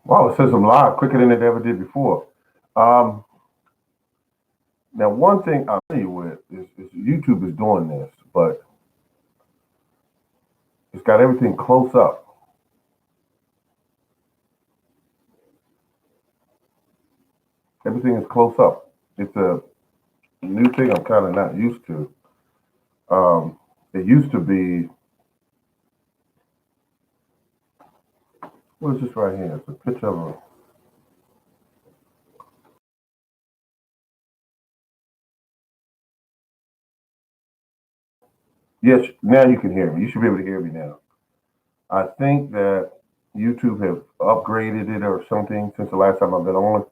Wow, it says I'm live quicker than it ever did before. Um, Now, one thing I'll tell you with is YouTube is doing this, but it's got everything close up. Everything is close up. It's a new thing I'm kind of not used to. It used to be, what is this right here? It's a picture of a, yes, now you can hear me. You should be able to hear me now. I think that YouTube have upgraded it or something since the last time I've been on.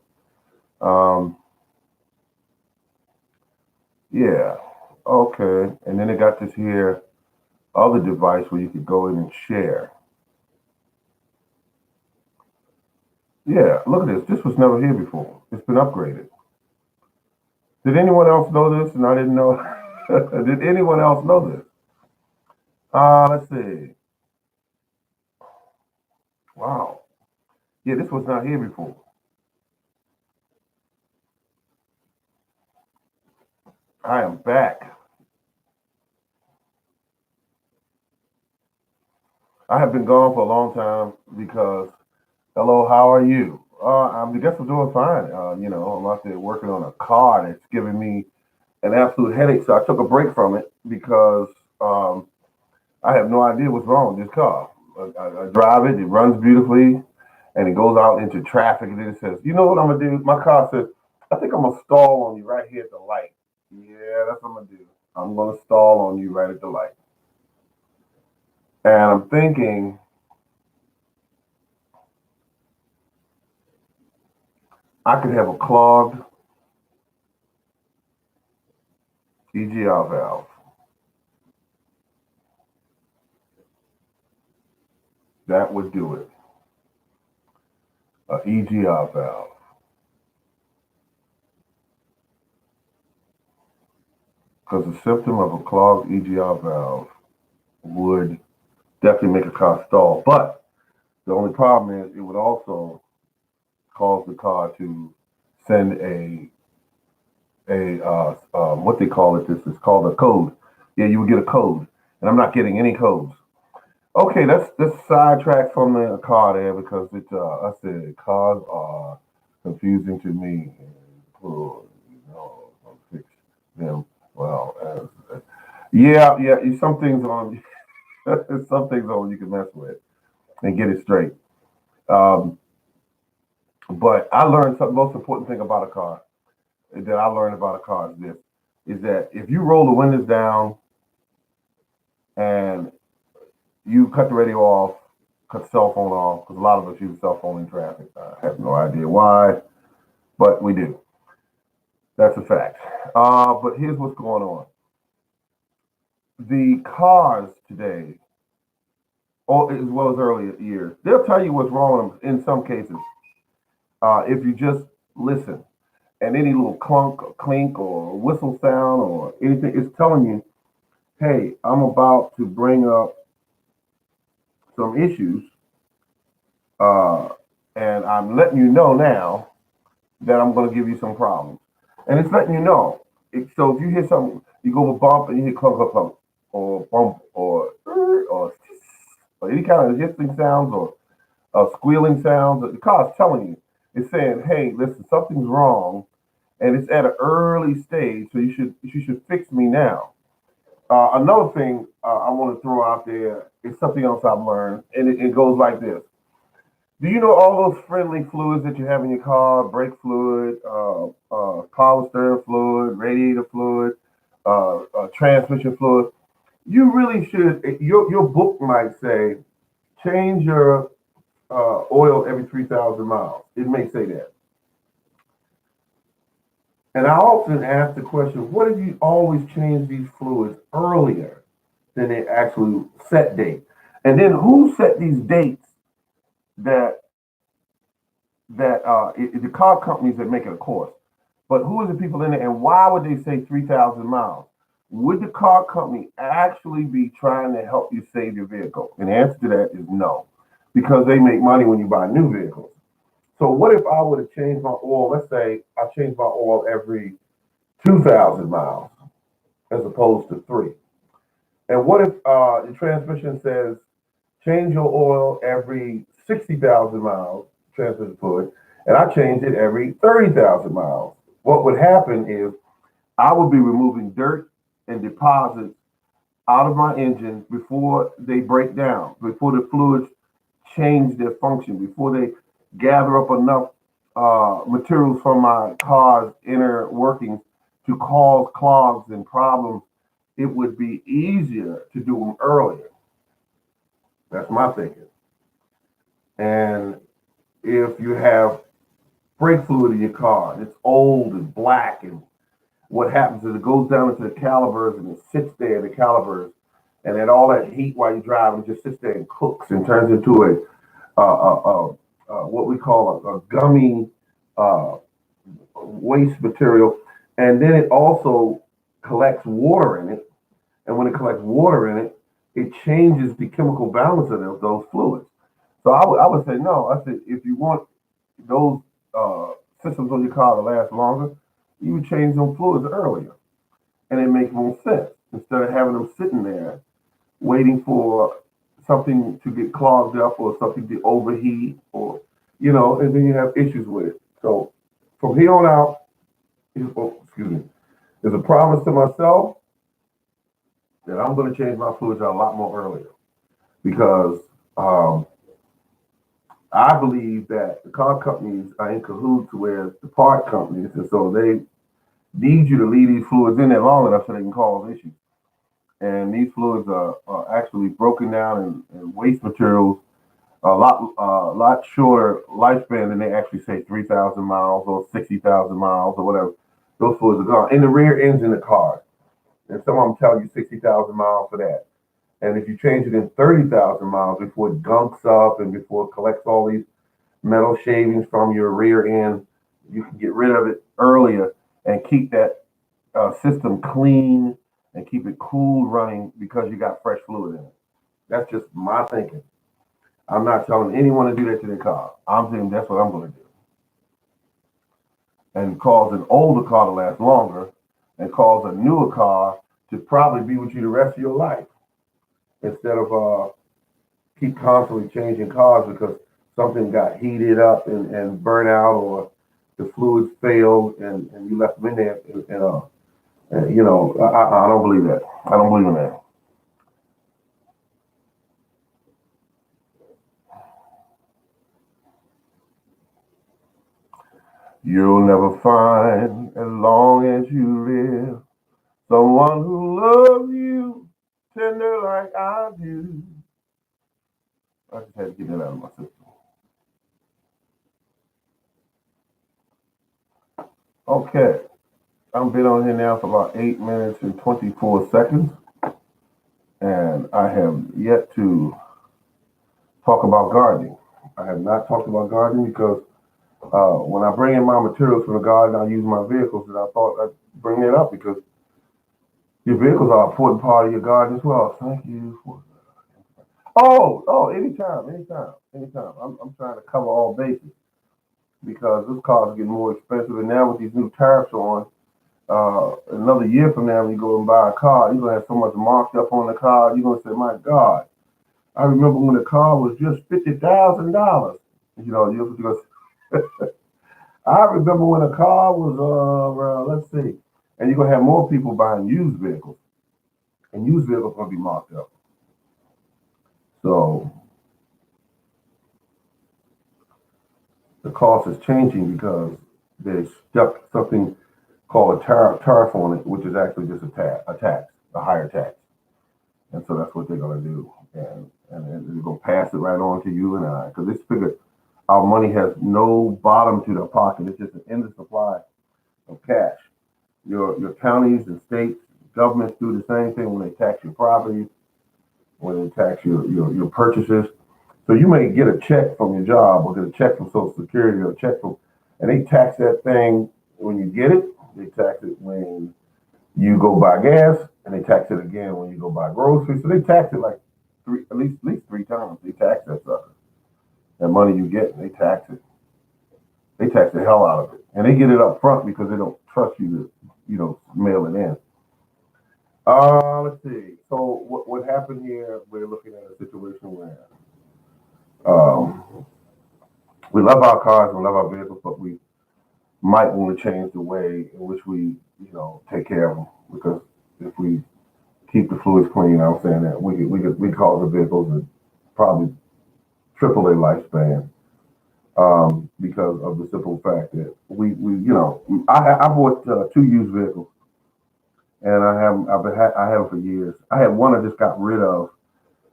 Um, yeah, okay. And then they got this here other device where you could go in and share. Yeah, look at this. This was never here before. It's been upgraded. Did anyone else know this? And I didn't know. Did anyone else know this? Let's see. Wow. Yeah, this was not here before. I am back. I have been gone for a long time because, hello, how are you? I guess I'm doing fine. I'm out there working on a car that's giving me an absolute headache. So I took a break from it because I have no idea what's wrong with this car. I drive it, it runs beautifully, and it goes out into traffic, and then it says, "You know what I'm gonna do?" My car says, "I think I'm gonna stall on you right here at the light." Yeah, that's what I'm gonna do. I'm gonna stall on you right at the light. And I'm thinking I could have a clogged EGR valve. That would do it. A EGR valve. Because the symptom of a clogged EGR valve would definitely make a car stall. But the only problem is it would also cause the car to send a what they call it. This is called a code. Yeah, you would get a code, and I'm not getting any codes. Okay, that's sidetracked from the car there because I said cars are confusing to me. Oh, I'll fix them. Well, yeah, yeah. Some things on some things on you can mess with and get it straight. Um, but I learned something. Most important thing about a car that I learned about a car is this: is that if you roll the windows down and you cut the radio off, cut the cell phone off, because a lot of us use cell phone in traffic. I have no idea why, but we do. That's a fact. But here's what's going on. The cars today, or as well as earlier years, they'll tell you what's wrong in some cases if you just listen. And any little clunk or clink or whistle sound or anything, it's telling you, hey, I'm about to bring up some issues, uh, and I'm letting you know now that I'm going to give you some problems. And it's letting you know. So if you hear something, you go to bump and you hear clunk, clunk, clunk, or bump, or any kind of hissing sounds or squealing sounds, the car is telling you. It's saying, hey, listen, something's wrong, and it's at an early stage, so you should fix me now. Another thing I want to throw out there is something else I've learned, and it goes like this. Do you know all those friendly fluids that you have in your car? Brake fluid, power steering fluid, radiator fluid, transmission fluid. You really should. Your book might say change your oil every 3,000 miles. It may say that. And I often ask the question, what if you always change these fluids earlier than the actual set date? And then who set these dates that the car companies that make it, of course. But who are the people in it, and why would they say 3,000 miles? Would the car company actually be trying to help you save your vehicle? And the answer to that is no, because they make money when you buy new vehicles. So what if I were to change my oil? Let's say I change my oil every 2,000 miles as opposed to three. And what if the transmission says change your oil every 60,000 miles, transmission fluid, and I change it every 30,000 miles? What would happen is I would be removing dirt and deposits out of my engine before they break down, before the fluids change their function, before they gather up enough materials from my car's inner workings to cause clogs and problems. It would be easier to do them earlier. That's my thinking. And if you have brake fluid in your car, and it's old and black, and what happens is it goes down into the calipers and it sits there in the calipers, and then all that heat while you're driving just sits there and cooks and turns into what we call a gummy uh, waste material, and then it also collects water in it. And when it collects water in it, it changes the chemical balance of those fluids. So I would say no. I said if you want those uh, systems on your car to last longer, you would change them fluids earlier, and it makes more sense instead of having them sitting there waiting for something to get clogged up or something to overheat or and then you have issues with it. So from here on out, oh, excuse me, there's a promise to myself that I'm going to change my fluids out a lot more earlier because um, I believe that the car companies are in cahoots with the part companies, and so they need you to leave these fluids in there long enough so they can cause issues. And these fluids are actually broken down in waste materials a lot shorter lifespan than they actually say 3,000 miles or 60,000 miles or whatever. Those fluids are gone in the rear engine of cars, and some of them tell you 60,000 miles for that. And if you change it in 30,000 miles before it gunks up and before it collects all these metal shavings from your rear end, you can get rid of it earlier and keep that system clean and keep it cool running because you got fresh fluid in it. That's just my thinking. I'm not telling anyone to do that to their car. I'm saying that's what I'm going to do and cause an older car to last longer and cause a newer car to probably be with you the rest of your life instead of keep constantly changing cars because something got heated up and burnt out or the fluids failed and you left them in there I don't believe that. I don't believe in that. You'll never find as long as you live someone who loves you tender like I do. I just had to get that out of my system. Okay, I've been on here now for about 8 minutes and 24 seconds, and I have yet to talk about gardening. I have not talked about gardening because when I bring in my materials from the garden, I use my vehicles, and I thought I'd bring that up because your vehicles are an important part of your garden as well. Thank you for. Oh, anytime, anytime, anytime. I'm trying to cover all bases because this car is getting more expensive, and now with these new tariffs on, another year from now, when you go and buy a car, you're gonna have so much marked up on the car. You're gonna say, "My God, I remember when the car was just $50,000." You're gonna. I remember when a car was, let's see, and you're gonna have more people buying used vehicles, and used vehicles gonna be marked up. So the cost is changing because they stuck something called a tariff on it, which is actually just a tax, a higher tax. And so that's what they're going to do. And they're going to pass it right on to you and I. Because this figure, our money has no bottom to the pocket. It's just an endless supply of cash. Your counties and states, governments do the same thing when they tax your properties, when they tax your purchases. So you may get a check from your job or get a check from Social Security or a check from, and they tax that thing when you get it. They tax it when you go buy gas, and they tax it again when you go buy groceries. So they tax it like at least 3 times. They tax that sucker. That money you get, they tax it. They tax the hell out of it, and they get it up front because they don't trust you to, mail it in. Let's see. So what happened here? We're looking at a situation where um, we love our cars and love our vehicles, but we might want to change the way in which we, take care of them. Because if we keep the fluids clean, I'm saying that we cause the vehicles and probably triple their lifespan. Because of the simple fact that I bought two used vehicles, and I have them for years. I had one I just got rid of.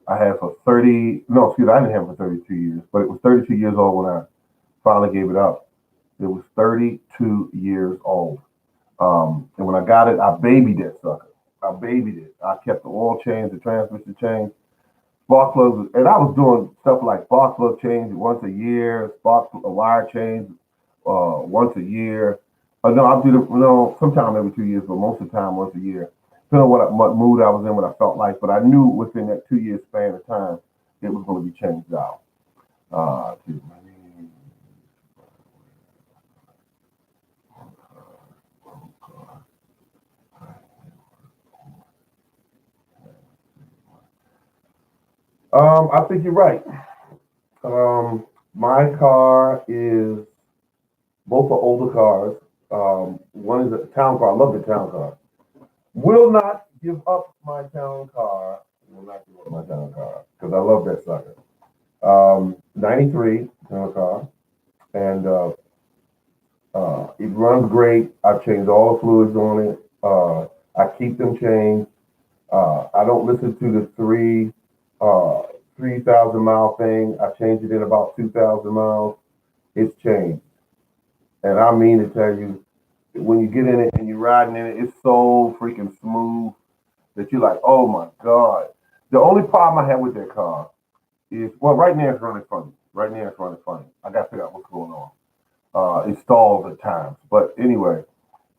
I had for 30. No, excuse me, I didn't have it for 32 years, but it was 32 years old when I finally gave it up. It was 32 years old. And when I got it, I babied that sucker. I babied it. I kept the oil change, the transmission change, spark plugs, and I was doing stuff like spark plug change once a year, a wire change once a year. No, I do sometime every 2 years, but most of the time once a year. Depending on what mood I was in, what I felt like. But I knew within that 2 year span of time, it was going to be changed out. Uh, I think you're right. My car is both are older cars. One is a town car. I love the town car. Will not give up my town car. Will not give up my town car because I love that sucker. 93 town car, and it runs great. I've changed all the fluids on it. I keep them changed. I don't listen to the 3,000 mile thing. I changed it in about 2,000 miles. It's changed, and I mean to tell you, when you get in it and you're riding in it, it's so freaking smooth that you're like, oh my god. The only problem I have with that car is, well, right now it's running funny. Right now it's running funny. I got to figure out what's going on. It stalls at times, but anyway,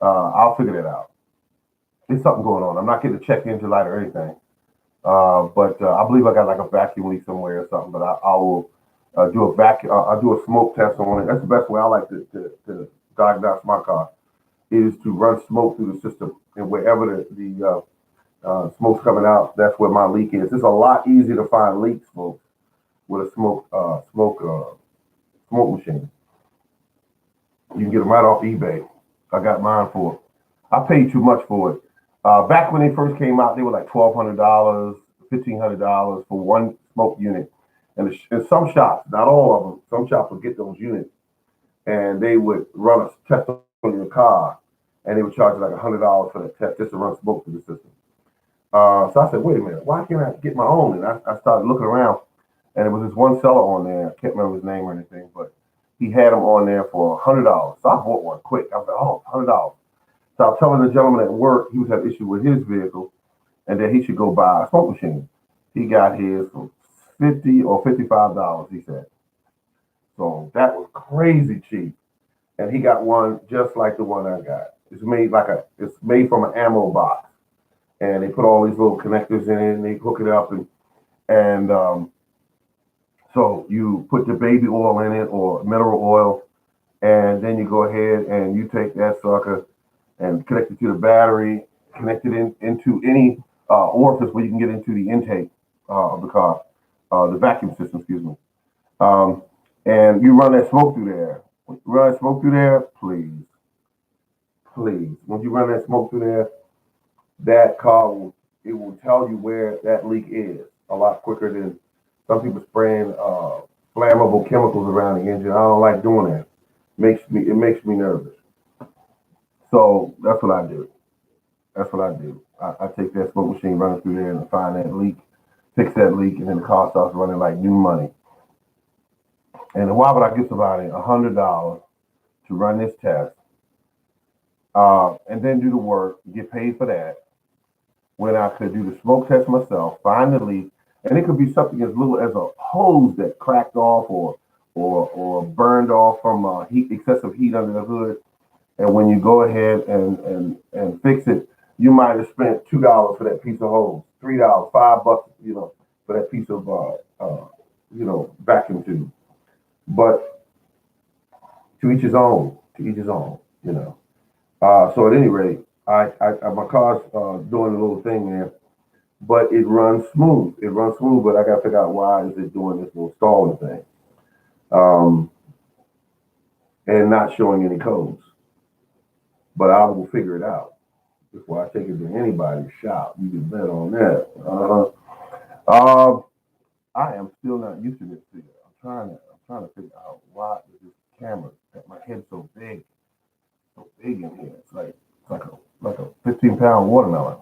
I'll figure that out. There's something going on. I'm not getting a check engine light or anything. But I believe I got like a vacuum leak somewhere or something. But I will do a vacuum. I'll do a smoke test on it. That's the best way I like to diagnose my car is to run smoke through the system, and wherever the smoke's coming out, that's where my leak is. It's a lot easier to find leaks, folks, with a smoke machine. You can get them right off eBay. I got mine for. I paid too much for it. Back when they first came out, they were like $1,200, $1,500 for one smoke unit. And some shops, not all of them, some shops would get those units and they would run a test on your car, and they would charge you like $100 for that test just to run smoke through the system. So I said, wait a minute, why can't I get my own? And I started looking around, and there was this one seller on there. I can't remember his name or anything, but he had them on there for $100. So I bought one quick. I was like, oh, $100. So I was telling the gentleman at work he was having issue with his vehicle, and that he should go buy a smoke machine. He got his for $50 or $55. He said, so that was crazy cheap. And he got one just like the one I got. It's made from an ammo box, and they put all these little connectors in it, and they hook it up, and so you put the baby oil in it or mineral oil, and then you go ahead and you take that sucker and connect it to the battery, connect it into any orifice where you can get into the intake of the car, the vacuum system, excuse me. Um, and you run that smoke through there. When you run that smoke through there, please. When you run that smoke through there, that car will tell you where that leak is a lot quicker than some people spraying flammable chemicals around the engine. I don't like doing that. It makes me nervous. So that's what I do. That's what I do. I take that smoke machine, run it through there, and find that leak, fix that leak, and then the car starts running like new money. And why would I give somebody $100 to run this test, and then do the work, get paid for that, when I could do the smoke test myself, find the leak, and it could be something as little as a hose that cracked off or burned off from excessive heat under the hood. And when you go ahead and fix it, you might have spent $2 for that piece of hose, $3, $5, for that piece of vacuum tube. But To each his own. To each his own. You know. So at any rate, my car's doing a little thing there, but it runs smooth. It runs smooth, but I got to figure out why is it doing this little stalling thing, um, and not showing any codes. But I will figure it out before I take it to anybody's shop. You can bet on that. I am still not used to this figure. I'm trying to figure out why is this camera that my head's so big in here. It's like a 15-pound watermelon.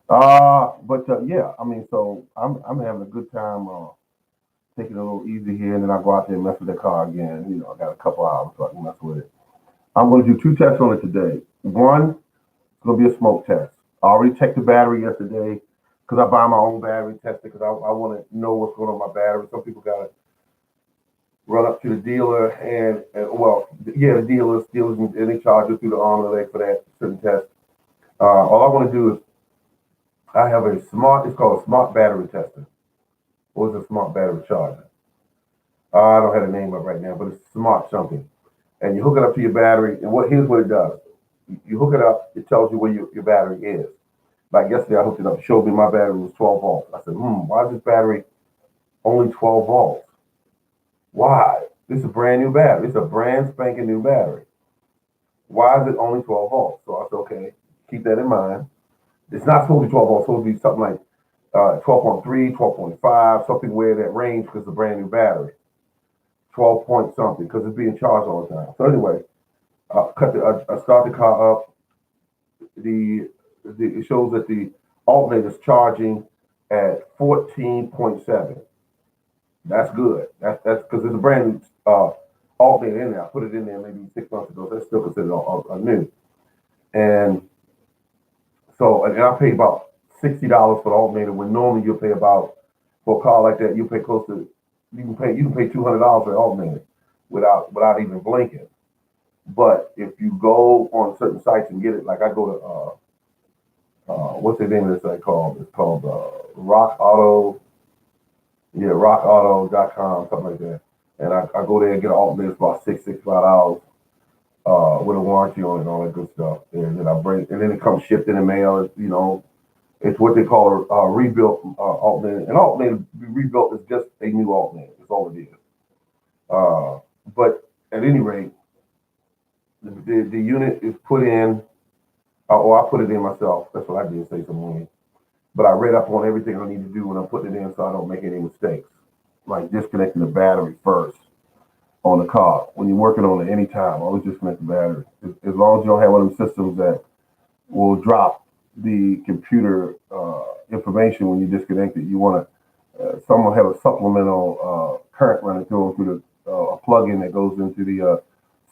But yeah, I mean, so I'm having a good time taking it a little easy here, and then I go out there and mess with the car again. You know, I got a couple hours so I can mess with it. I'm going to do two tests on it today. One, it's going to be a smoke test. I already checked the battery yesterday because I buy my own battery, test it because I want to know what's going on with my battery. Some people got to run up to the dealer the dealers, and they charge you through the arm and the leg for that certain test. All I want to do is I have it's called a smart battery tester. Or it's a smart battery charger. I don't have the name up right now, but it's smart something. And you hook it up to your battery, and here's what it does. You hook it up, it tells you where your battery is. Like yesterday, I hooked it up, it showed me my battery was 12 volts. I said, why is this battery only 12 volts? Why? This is a brand new battery. It's a brand spanking new battery. Why is it only 12 volts? So I said, okay, keep that in mind. It's not supposed to be 12 volts, it's supposed to be something like 12.3, 12.5, something where that range because it's a brand new battery. 12 point something because it's being charged all the time. So anyway, I start the car up. It shows that the alternator is charging at 14.7. That's good. That's because there's a brand new alternator in there. I put it in there maybe 6 months ago. That's still considered a new. And so, and I paid about $60 for the alternator when normally you'll pay about for a car like that you pay close to you can pay $200 for the alternator without even blinking. But if you go on certain sites and get it, like I go to what's the name of this site called? It's called Rock Auto, rockauto.com, something like that. And I go there and get an alternator for about $65 with a warranty on it and all that good stuff. And then it comes shipped in the mail. You know, it's what they call a rebuilt alternator. An alternator rebuilt is just a new alternator. That's all it is. But at any rate, the unit is put in, or I put it in myself. That's what I did, say something. But I read up on everything I need to do when I'm putting it in so I don't make any mistakes. Like disconnecting the battery first on the car. When you're working on it anytime, always disconnect the battery. As long as you don't have one of them systems that will drop the computer information when you disconnect it, you want to, someone have a supplemental current running through a plug-in that goes into the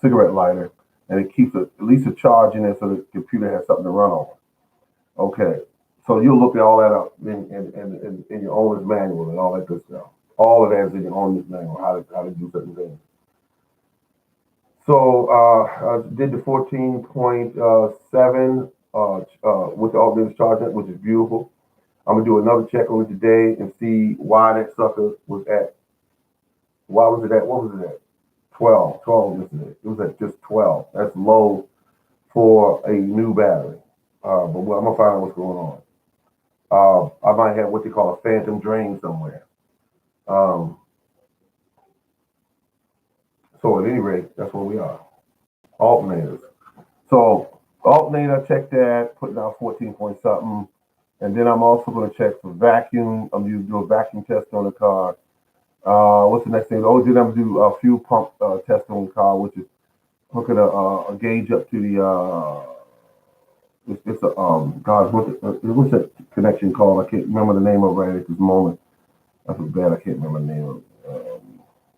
cigarette lighter, and it keeps at least a charge in it so the computer has something to run on. Okay, so you'll look at all that up in your owner's manual and all that good stuff. All of that is in your owner's manual, how to do certain things. So I did the 14.7 with the alternator charger, which is beautiful. I'm gonna do another check on it today and see why that sucker was at. Why was it at? What was it at? 12 yesterday. It was at just 12. That's low for a new battery. But I'm gonna find out what's going on. I might have what they call a phantom drain somewhere. So at any rate, that's where we are. Alternators. So alternator, check that, putting out 14 point something. And then I'm also going to check for vacuum. I'm going to do a vacuum test on the car. What's the next thing? Oh, then I'm going to do a fuel pump test on the car, which is hooking a gauge up to the, it's a, God, what's that connection called? I can't remember the name of it right at this moment. I feel bad, I can't remember the name of it.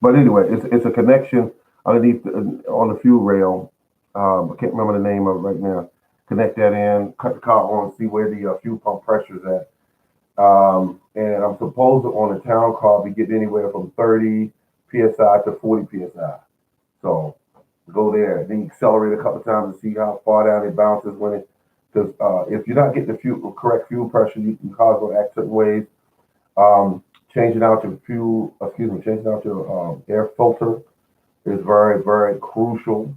But anyway, it's a connection underneath on the fuel rail. I can't remember the name of it right now. Connect that in, cut the car on, see where the fuel pump pressure is at. And I'm supposed to, on a town car, be getting anywhere from 30 psi to 40 psi. So go there, then accelerate a couple of times to see how far down it bounces when it. Because if you're not getting the correct fuel pressure, you can cars will act certain ways. Changing out your air filter is very, very crucial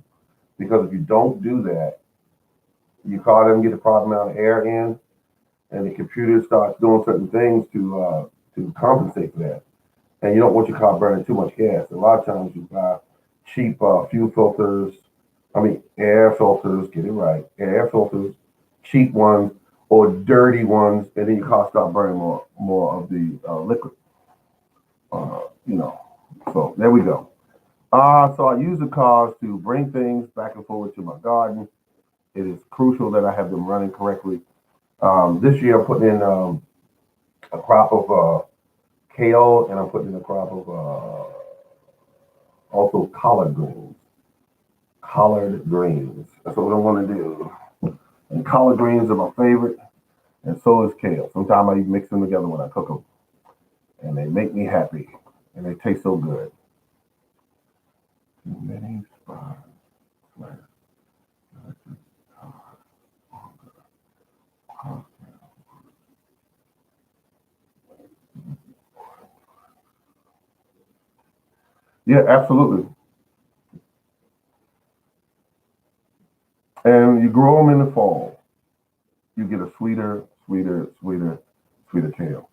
because if you don't do that, your car doesn't get the proper amount of air in, and the computer starts doing certain things to compensate for that. And you don't want your car burning too much gas. A lot of times you buy cheap fuel filters, I mean air filters, get it right, air filters, cheap ones or dirty ones, and then your car start burning more of the liquid. You know, so there we go. So I use the cars to bring things back and forward to my garden. It is crucial that I have them running correctly. This year I'm putting in a crop of kale, and I'm putting in a crop of also collard greens. Collard greens. That's what I want to do. And collard greens are my favorite, and so is kale. Sometimes I even mix them together when I cook them, and they make me happy, and they taste so good. Many spots. Yeah, absolutely. And you grow them in the fall. You get a sweeter kale.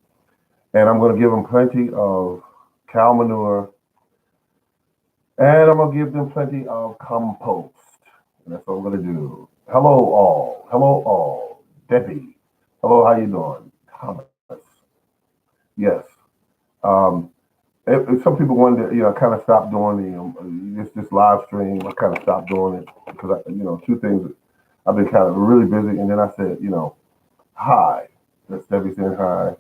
And I'm going to give them plenty of cow manure, and I'm going to give them plenty of compost. And that's what I'm going to do. Hello, all. Hello, all. Debbie. Hello, how you doing? Thomas. Yes. Um, some people wanted to, kind of stop doing the this live stream. I kind of stopped doing it because two things. I've been kind of really busy, and then I said, hi. That's Debbie saying hi.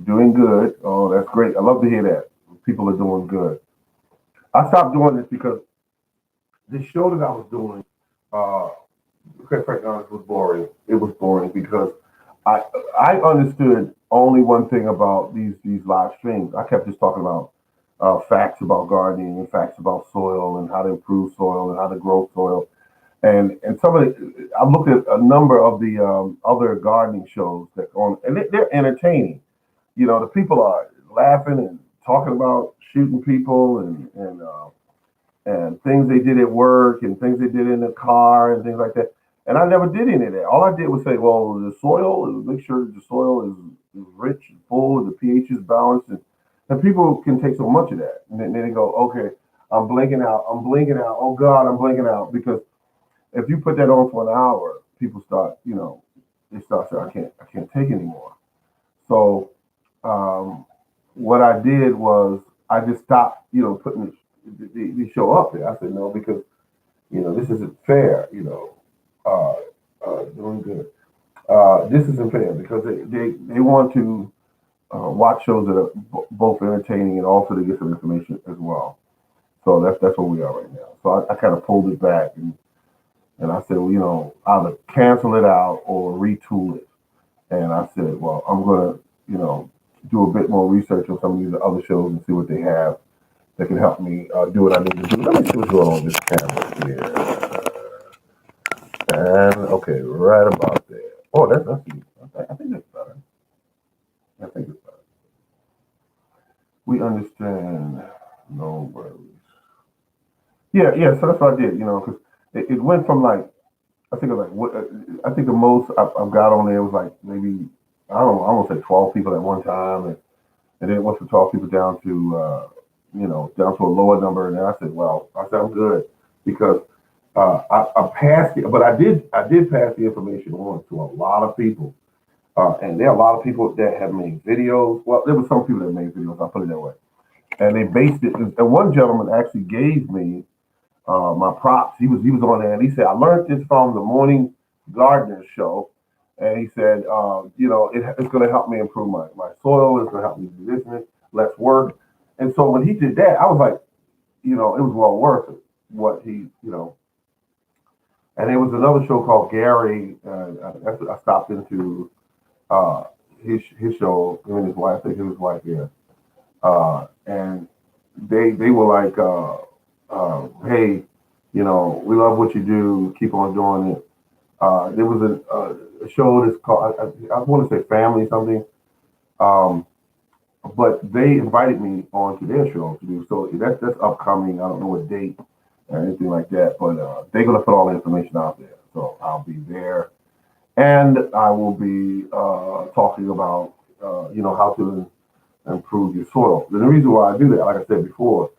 Doing good. Oh, that's great. I love to hear that. People are doing good. I stopped doing this because the show that I was doing, uh, quite frankly, honest, was boring. It was boring because I I understood only one thing about these live streams. I kept just talking about facts about gardening and facts about soil and how to improve soil and how to grow soil. And some of the, I looked at a number of the other gardening shows that on, and they're entertaining. The people are laughing and talking about shooting people and things they did at work and things they did in the car and things like that. And I never did any of that. All I did was say, well, the soil, make sure that the soil is rich and full and the pH is balanced. And people can take so much of that. And then they go, okay, I'm blinking out. I'm blinking out. Oh God, I'm blinking out. Because if you put that on for an hour, people start, they start saying, I can't take anymore. So um, what I did was I just stopped, putting the show up there. I said no because this isn't fair. Uh, doing good. This isn't fair because they want to watch shows that are both entertaining and also to get some information as well. So that's where we are right now. So I kind of pulled it back and I said, well, either cancel it out or retool it. And I said, well, I'm gonna, do a bit more research on some of these other shows and see what they have that can help me do what I need to do. Let me see what's going on with this camera here. And okay, right about there. Oh, that's I think that's better. I think it's better. We understand. No worries. Yeah, yeah. So that's what I did. Because it went from like I think it was like I think the most I've got on there was like maybe I don't say 12 people at one time, and then it went from 12 people down to down to a lower number. And then I said, well, I said I'm good because I passed it, but I did pass the information on to a lot of people, and there are a lot of people that have made videos. Well, there were some people that made videos. I'll put it that way, and they based it. And one gentleman actually gave me my props. He was on there, and he said I learned this from the Morning Gardener's show, and he said it's going to help me improve my soil. It's going to help me do this and this, less work. And so when he did that, I was like, it was well worth it. What he, and there was another show called Gary. I stopped into uh, his show. Him and his wife. I think his wife here, and they were like, hey, we love what you do. Keep on doing it. There was a show that's called I want to say Family something, um, but they invited me onto their show to do so. That's upcoming. I don't know what date, or anything like that. But they're going to put all the information out there. So I'll be there. And I will be talking about, how to improve your soil. And the reason why I do that, like I said before,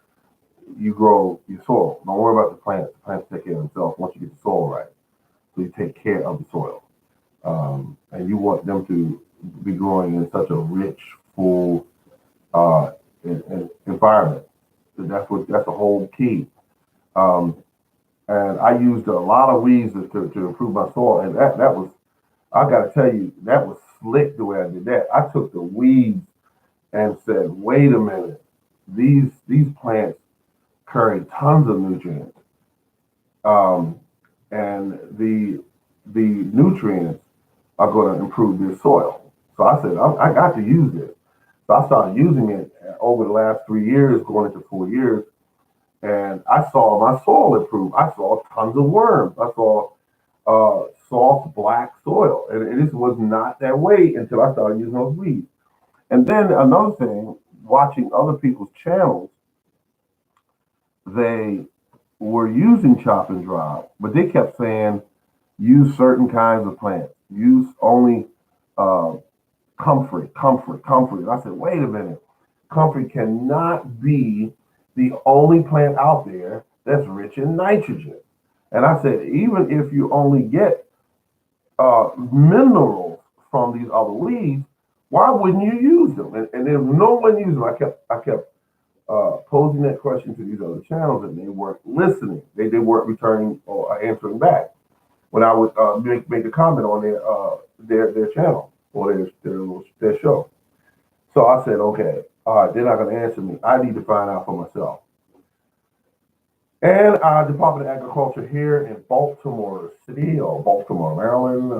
you grow your soil. Don't worry about the plants. The plants take care of themselves once you get the soil right. So you take care of the soil. And you want them to be growing in such a rich, full environment. So that's the whole key. Um, and I used a lot of weeds to improve my soil, and that was, I got to tell you, that was slick the way I did that. I took the weeds and said, wait a minute, these plants carry tons of nutrients, um, and the nutrients are going to improve their soil. So I said, I got to use this. So I started using it over the last 3 years, going into 4 years, and I saw my soil improve. I saw tons of worms. I saw soft black soil, and this was not that way until I started using those weeds. And then another thing, watching other people's channels, they were using chop and drop, but they kept saying use certain kinds of plants, use only uh, comfrey. And I said, wait a minute, comfrey cannot be the only plant out there that's rich in nitrogen. And I said, even if you only get minerals from these other weeds, why wouldn't you use them? And if no one used them, I kept posing that question to these other channels, and they weren't listening. They weren't returning or answering back when I would make a comment on their channel or their show. So I said, okay, all right, they're not going to answer me. I need to find out for myself. And Department of Agriculture here in Baltimore City or Baltimore, Maryland,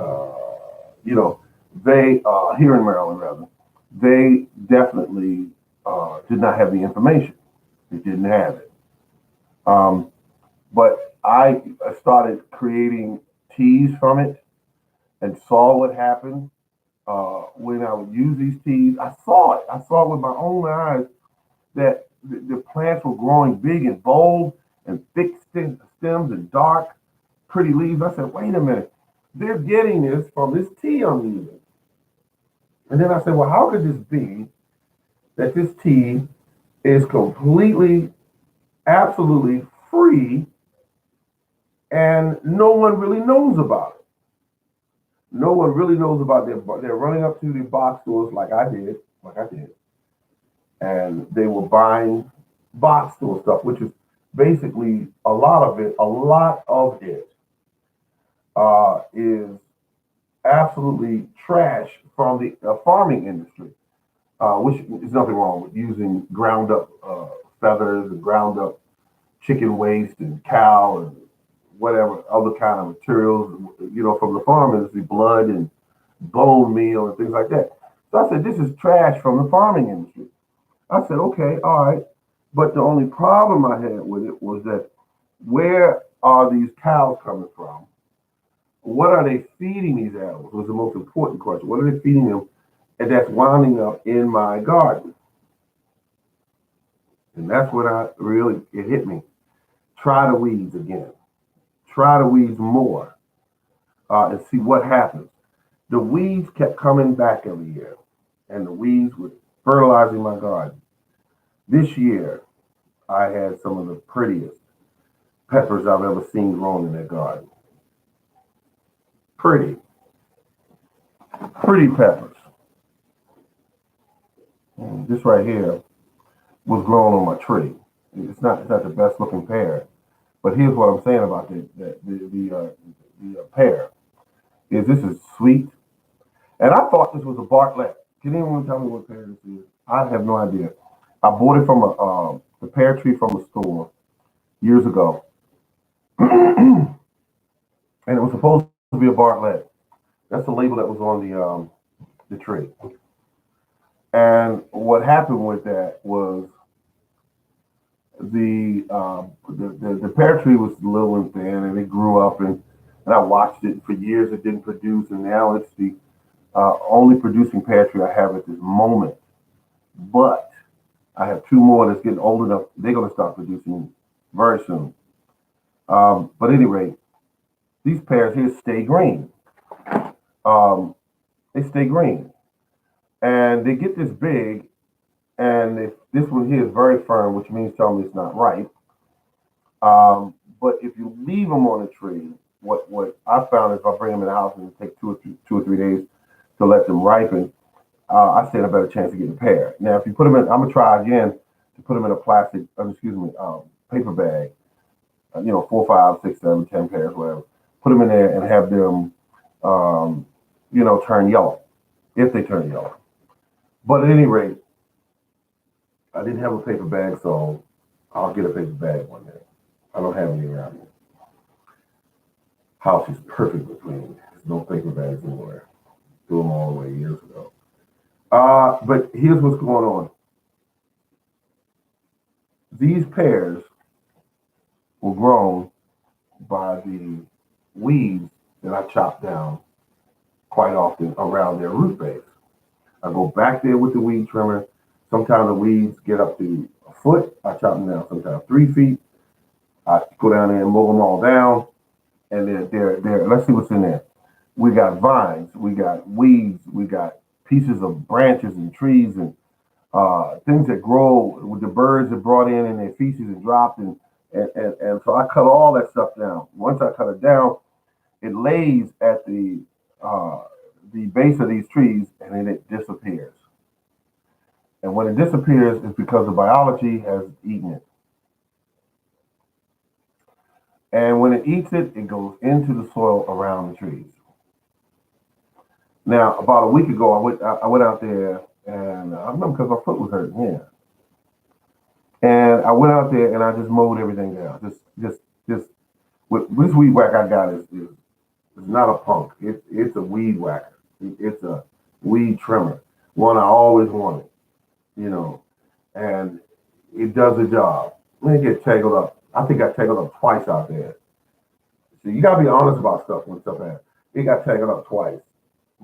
you know, they here in Maryland rather, they definitely did not have the information. They didn't have it. Um, but I started creating teas from it and saw what happened when I would use these teas. I saw it. I saw it with my own eyes that the plants were growing big and bold and thick stems and dark, pretty leaves. I said, wait a minute, they're getting this from this tea I'm using. And then I said, well, how could this be that this tea is completely, absolutely free and no one really knows about it? No one really knows about it. They're running up to the box stores like I did, and they were buying box store stuff, which is basically a lot of it is absolutely trash from the farming industry, which is nothing wrong with using ground up feathers and ground up chicken waste and cow and whatever other kind of materials, from the farm industry, blood and bone meal and things like that. So I said, this is trash from the farming industry. I said, okay, all right. But the only problem I had with it was that where are these cows coming from? What are they feeding these animals? Was the most important question. What are they feeding them? And that's winding up in my garden. And that's what it hit me. Try the weeds again. Try the weeds more and see what happens. The weeds kept coming back every year, and the weeds were fertilizing my garden. This year, I had some of the prettiest peppers I've ever seen grown in that garden. Pretty, pretty peppers. And this right here was grown on my tree. It's not the best looking pear, but here's what I'm saying about the pear is this is sweet, and I thought this was a Bartlett. Can anyone tell me what pear this is? I have no idea. I bought it from the pear tree from a store years ago, and it was supposed to be a Bartlett. That's the label that was on the tree. And what happened with that was the pear tree was little and thin, and it grew up, and I watched it for years. It didn't produce, and now it's the only producing pear tree I have at this moment. But I have two more that's getting old enough. They're going to start producing very soon. But at any rate, these pears here stay green. Um, they stay green, and they get this big. And if this one here is very firm, which means tell me it's not ripe. But if you leave them on a tree, what I found is if I bring them in the house and it take 2 or 3 days to let them ripen, I stand a better chance of getting a pear. Now, if you put them in, I'm gonna try again to put them in a plastic, paper bag. 4, 5, 6, 7, 10 pears, whatever. Put them in there and have them, um, turn yellow if they turn yellow. But at any rate, I didn't have a paper bag, so I'll get a paper bag one day. I don't have any around here. House is perfect between. There's no paper bags anywhere. Threw them all away years ago. But here's what's going on. These pears were grown by the weeds that I chop down quite often around their root base. I go back there with the weed trimmer. Sometimes the weeds get up to a foot. I chop them down sometimes 3 feet. I go down there and mow them all down. And they're let's see what's in there. We got vines, we got weeds, we got pieces of branches and trees and things that grow with the birds that brought in their feces and dropped and so I cut all that stuff down. Once I cut it down, it lays at the base of these trees and then it disappears. And when it disappears, it's because the biology has eaten it. And when it eats it, it goes into the soil around the trees. Now, about a week ago, I went out there, and I remember because my foot was hurting. Yeah, and I went out there and I just mowed everything down. Just with this weed whacker I got is not a punk. It's a weed whacker. It's a weed trimmer. One I always wanted, you know, and it does the job. Let me get tangled up. I think I tangled up twice out there. So you gotta be honest about stuff when stuff happens. It got tangled up twice.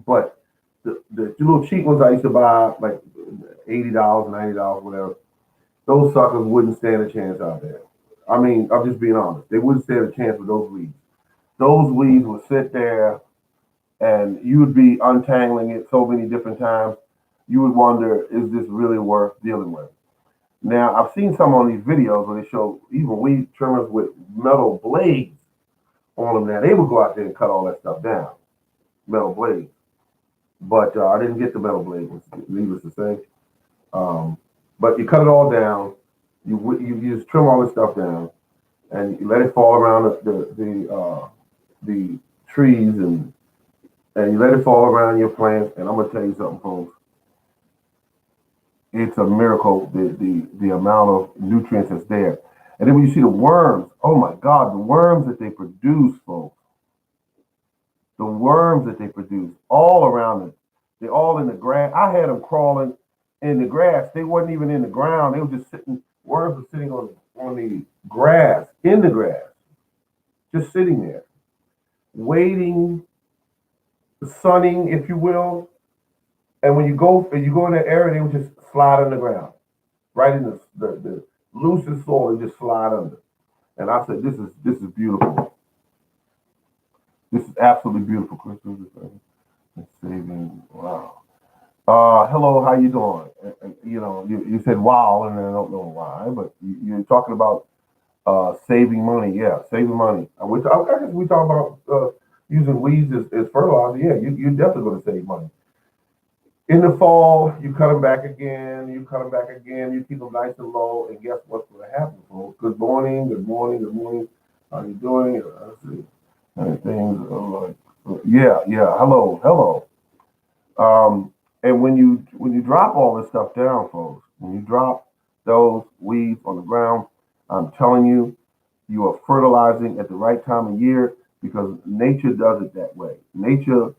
But the little cheap ones I used to buy, like $80, $90, whatever, those suckers wouldn't stand a chance out there. I mean, I'm just being honest. They wouldn't stand a chance with those weeds. Those weeds would sit there and you would be untangling it so many different times. You would wonder, is this really worth dealing with? Now, I've seen some on these videos where they show even weed trimmers with metal blades on them. Now, they would go out there and cut all that stuff down, metal blades. But I didn't get the metal blade, needless to say. But you cut it all down. You just trim all this stuff down, and you let it fall around the trees, and you let it fall around your plants. And I'm gonna tell you something, folks. It's a miracle the amount of nutrients that's there. And then when you see the worms, oh my God, the worms that they produce, folks. The worms that they produce all around it. They're all in the grass. I had them crawling in the grass. They wasn't even in the ground. They were just sitting. Worms were sitting on the grass, in the grass, just sitting there, waiting, sunning, if you will. And when you go in that area, they would just slide on the ground, right in the loosest soil, and just slide under. And I said, this is beautiful. This is absolutely beautiful, Crystal. It's saving. Wow. Hello, how you doing? You said wow, and I don't know why, but you're talking about saving money. Yeah, saving money. I guess we talk about using weeds as fertilizer. Yeah, you're definitely going to save money. In the fall, you cut them back again. You keep them nice and low, and guess what's going to happen, folks? Good morning, good morning, good morning. How you doing? Let's see. Things like, yeah. Hello. And when you drop all this stuff down, folks, when you drop those weeds on the ground, I'm telling you, you are fertilizing at the right time of year because nature does it that way. Nature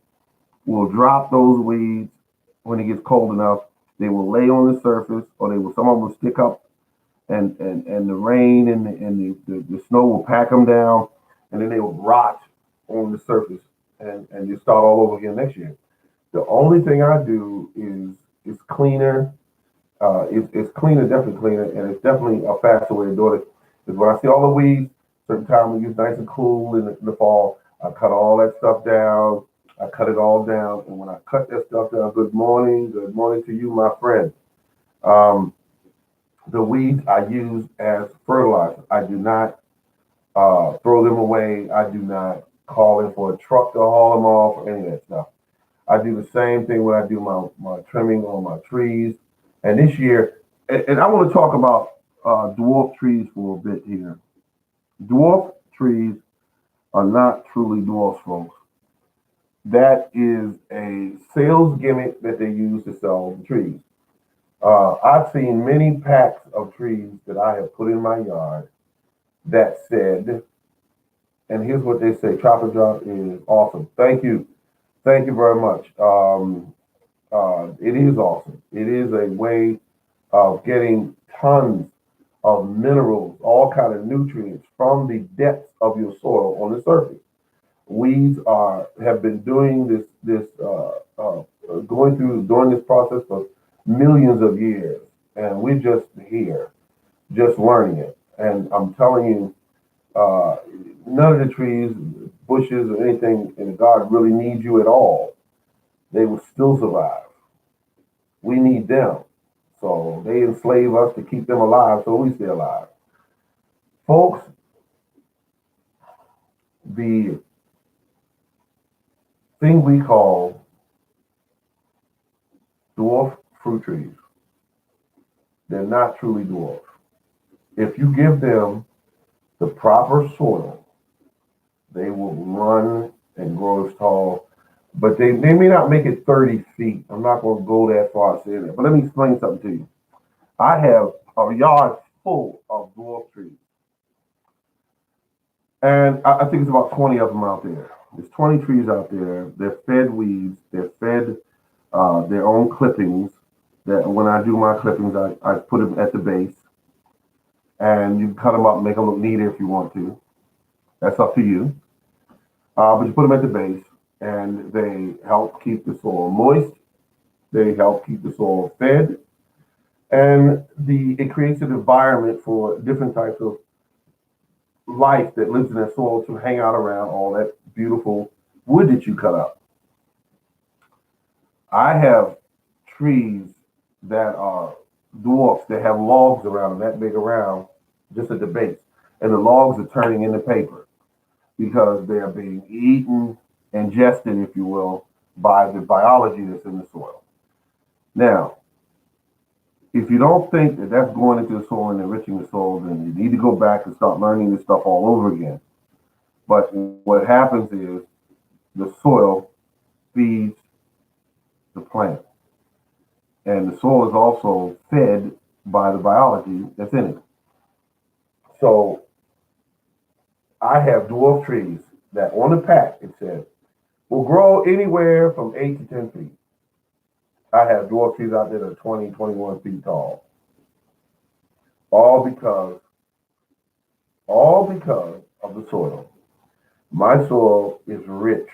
will drop those weeds when it gets cold enough. They will lay on the surface, or some of them will stick up, and the rain and the snow will pack them down, and then they will rot on the surface, and you start all over again next year. The only thing I do is cleaner. It's cleaner, definitely cleaner, and it's definitely a faster way to do it. Is when I see all the weeds, Certain time when it gets nice and cool in the fall, I cut all that stuff down. I cut it all down, and when I cut that stuff down, good morning to you, my friend. Um, the weeds I use as fertilizer. I do not throw them away. I do not call in for a truck to haul them off or any of that stuff. I do the same thing when I do my trimming on my trees. And this year, and I want to talk about dwarf trees for a bit here. Dwarf trees are not truly dwarfs, folks. That is a sales gimmick that they use to sell the trees. I've seen many packs of trees that I have put in my yard that said, and here's what they say: Chopper Drop is awesome. Thank you very much. It is awesome. It is a way of getting tons of minerals, all kind of nutrients from the depths of your soil on the surface. Weeds are have been doing going through doing this process for millions of years, and we're just here, just learning it. And I'm telling you, uh, none of the trees, bushes, or anything in God really need you at all. They will still survive. We need them. So they enslave us to keep them alive so we stay alive. Folks, the thing we call dwarf fruit trees, they're not truly dwarf. If you give them the proper soil, they will run and grow as tall, but they may not make it 30 feet. I'm not going to go that far saying that. But let me explain something to you. I have a yard full of dwarf trees, and I think it's about 20 of them out there. There's 20 trees out there. They're fed weeds. They're fed their own clippings. That when I do my clippings, I put them at the base, and you can cut them up and make them look neater if you want to. That's up to you. But you put them at the base, and they help keep the soil moist. They help keep the soil fed, and the it creates an environment for different types of life that lives in that soil to hang out around all that beautiful wood that you cut up. I have trees that are dwarfs that have logs around them that big around just at the base, and the logs are turning into paper because they are being eaten, ingested, if you will, by the biology that's in the soil. Now, if you don't think that that's going into the soil and enriching the soil, then you need to go back and start learning this stuff all over again. But what happens is the soil feeds the plant, and the soil is also fed by the biology that's in it. So I have dwarf trees that on the pack it says will grow anywhere from 8 to 10 feet. I have dwarf trees out there that are 20, 21 feet tall, all because all because of the soil. My soil is rich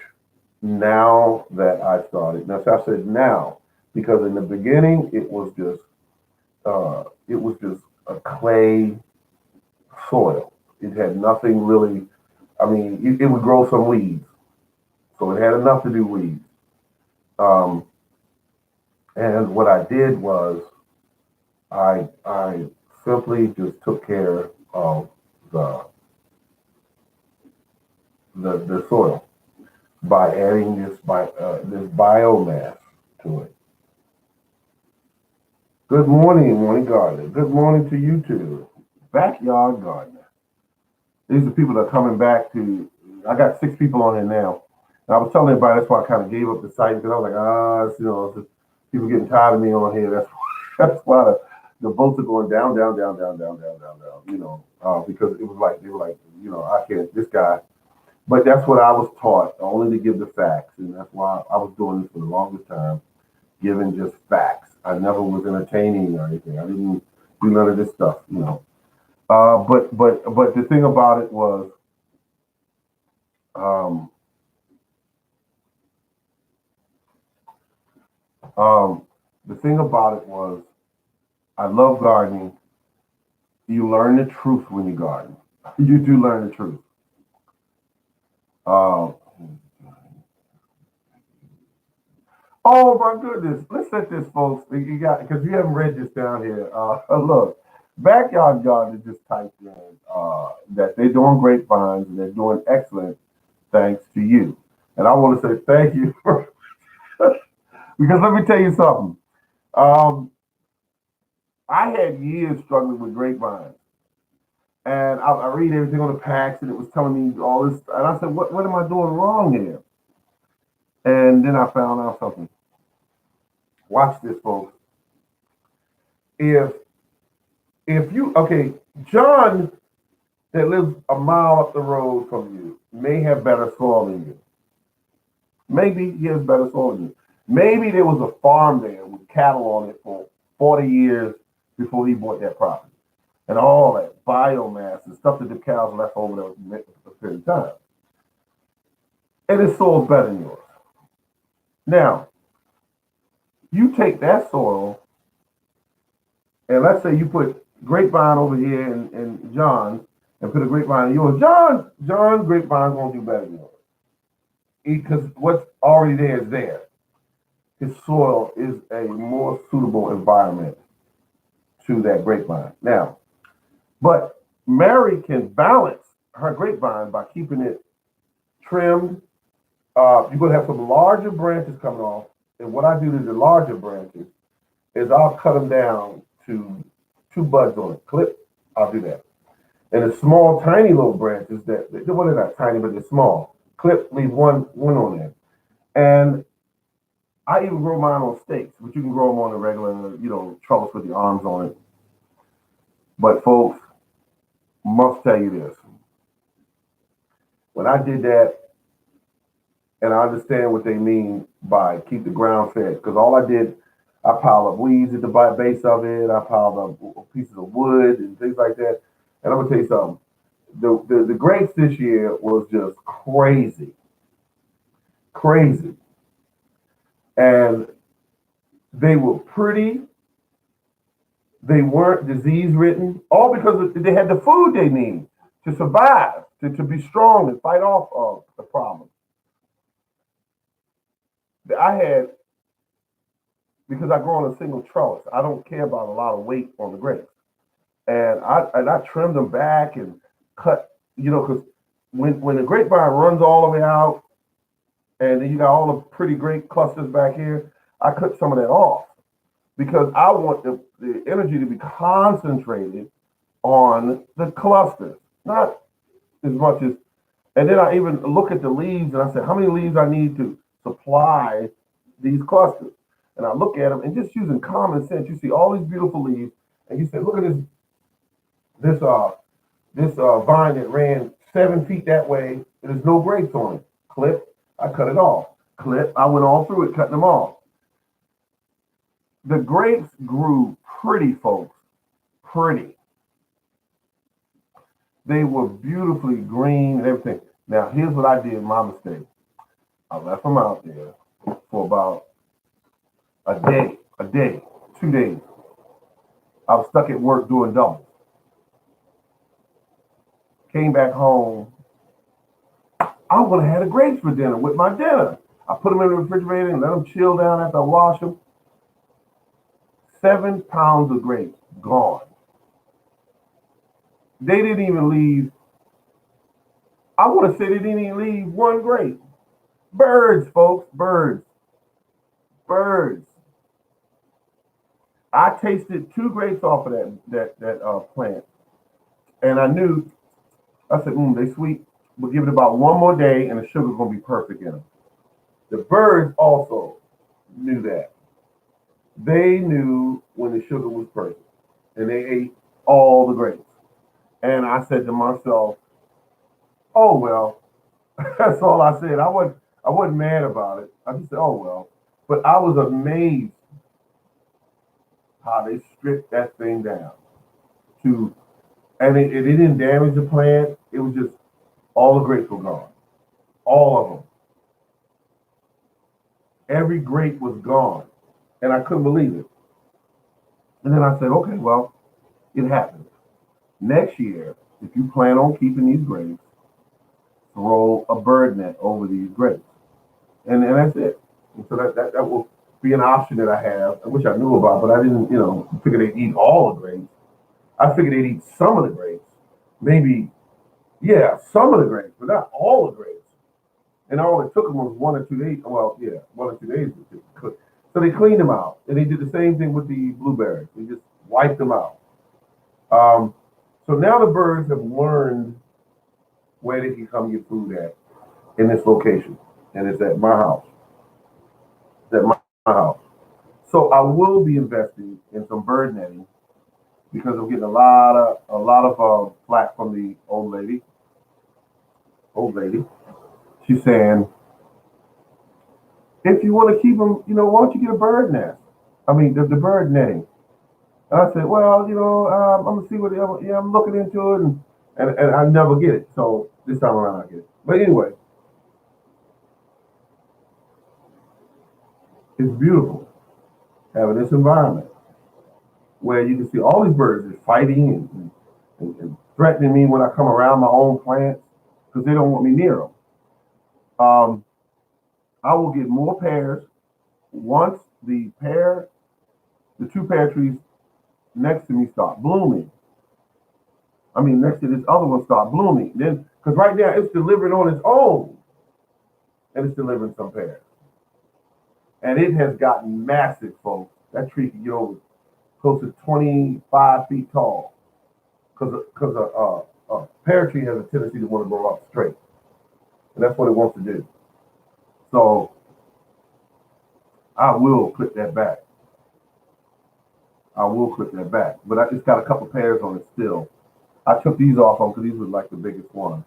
now that I started. Now, so I said now because in the beginning it was just a clay soil. It had nothing really. I mean, it would grow some weeds, so it had enough to do weeds. Um, and what I did was I simply just took care of the the soil by adding this biomass to it. Good morning, morning gardener. Good morning to you too. Backyard gardener. These are people that are coming back to. I got 6 people on here now. And I was telling everybody that's why I kind of gave up the site because I was like, it's just, people getting tired of me on here. That's why the votes are going down, down, down, down, down, down, down, down. Because it was like they were like, I can't. This guy. But that's what I was taught, only to give the facts, and that's why I was doing this for the longest time, giving just facts. I never was entertaining or anything. I didn't do none of this stuff. But the thing about it was, um, um, the thing about it was, I love gardening. You learn the truth when you garden. You do learn the truth. Uh, oh my goodness! Let's set this, folks. You got because you haven't read this down here. Look, backyard garden just typed in that they're doing grapevines and they're doing excellent thanks to you. And I want to say thank you because let me tell you something. Um, I had years struggling with grapevines. And I read everything on the packs, and it was telling me all this. And I said, "What am I doing wrong here?" And then I found out something. Watch this, folks. If you okay, John that lives a mile up the road from you may have better soil than you. Maybe he has better soil than you. Maybe there was a farm there with cattle on it for 40 years before he bought that property, and all that biomass and stuff that the cows left over there for a period of time. And his soil's better than yours. Now, you take that soil, and let's say you put grapevine over here and John, and put a grapevine in yours. John's grapevine's gonna do better than yours because what's already there is there. His soil is a more suitable environment to that grapevine. Now, but Mary can balance her grapevine by keeping it trimmed. You're gonna have some larger branches coming off, and what I do to the larger branches is I'll cut them down to two buds on it. Clip, I'll do that. And the small, tiny little branches well, they're not tiny, but they're small. Clip, leave one on there. And I even grow mine on stakes, but you can grow them on a regular, trellis with the arms on it. But folks, must tell you this: when I did that, and I understand what they mean by keep the ground fed, because all I did, I piled up weeds at the base of it. I piled up pieces of wood and things like that. And I'm gonna tell you something. The grapes this year was just crazy, crazy, and they were pretty. They weren't disease ridden, all because they had the food they need to survive, to be strong and fight off the problem. I had because I grow on a single trellis. I don't care about a lot of weight on the grapes, and I trimmed them back and cut. Because when the grapevine runs all the way out, and then you got all the pretty grape clusters back here, I cut some of that off because I want the energy to be concentrated on the clusters, not as much as. And then I even look at the leaves and I say, how many leaves I need to supply these clusters? And I look at them and just using common sense, you see all these beautiful leaves, and you say, look at this vine that ran 7 feet that way. There's no grapes on it. Clip, I cut it off. Clip, I went all through it, cutting them off. The grapes grew pretty, folks, pretty. They were beautifully green and everything. Now, here's what I did, my mistake. I left them out there for about a day, 2 days. I was stuck at work doing doubles. Came back home. I would have had a grapes for dinner with my dinner. I put them in the refrigerator and let them chill down after I wash them. 7 pounds of grapes gone. They didn't even leave. I want to say they didn't even leave one grape. Birds, folks, birds, birds. I tasted 2 grapes off of that plant, and I knew. I said, they sweet. We'll give it about one more day, and the sugar's gonna be perfect in them. The birds also knew that. They knew when the sugar was perfect, and they ate all the grapes. And I said to myself, "Oh well." That's all I said. I wasn't mad about it. I just said, "Oh well." But I was amazed how they stripped that thing down to, and it didn't damage the plant. It was just all the grapes were gone, all of them. Every grape was gone, and I couldn't believe it. And then I said, "Okay, well, it happened." Next year, if you plan on keeping these grapes, throw a bird net over these grapes. And that's it. And so that will be an option that I have, which I knew about, but I didn't, figure they'd eat all the grapes. I figured they'd eat some of the grapes. Maybe, yeah, some of the grapes, but not all the grapes. And all it took them was 1 or 2 days. Well, yeah, 1 or 2 days to cook. So they cleaned them out. And they did the same thing with the blueberries. They just wiped them out. Um, so now the birds have learned where they can come get food at in this location. And it's at my house. It's at my house. So I will be investing in some bird netting because I'm getting a lot of flack from the old lady. Old lady. She's saying, if you want to keep them, why don't you get a bird nest? I mean, the bird netting. And I said, well, I'm gonna see I'm looking into it, and I never get it. So this time around, I get it. But anyway, it's beautiful having this environment where you can see all these birds are fighting and threatening me when I come around my own plants because they don't want me near them. Um, I will get more pears once the two pear trees next to me start blooming. I mean, next to this other one start blooming. Then, because right now it's delivering on its own, and it's delivering some pears, and it has gotten massive, folks. That tree can get over close to 25 feet tall, because a pear tree has a tendency to want to grow up straight, and that's what it wants to do. So I will clip that back. I will clip that back. But I just got a couple pears on it still. I took these off on because these were like the biggest ones.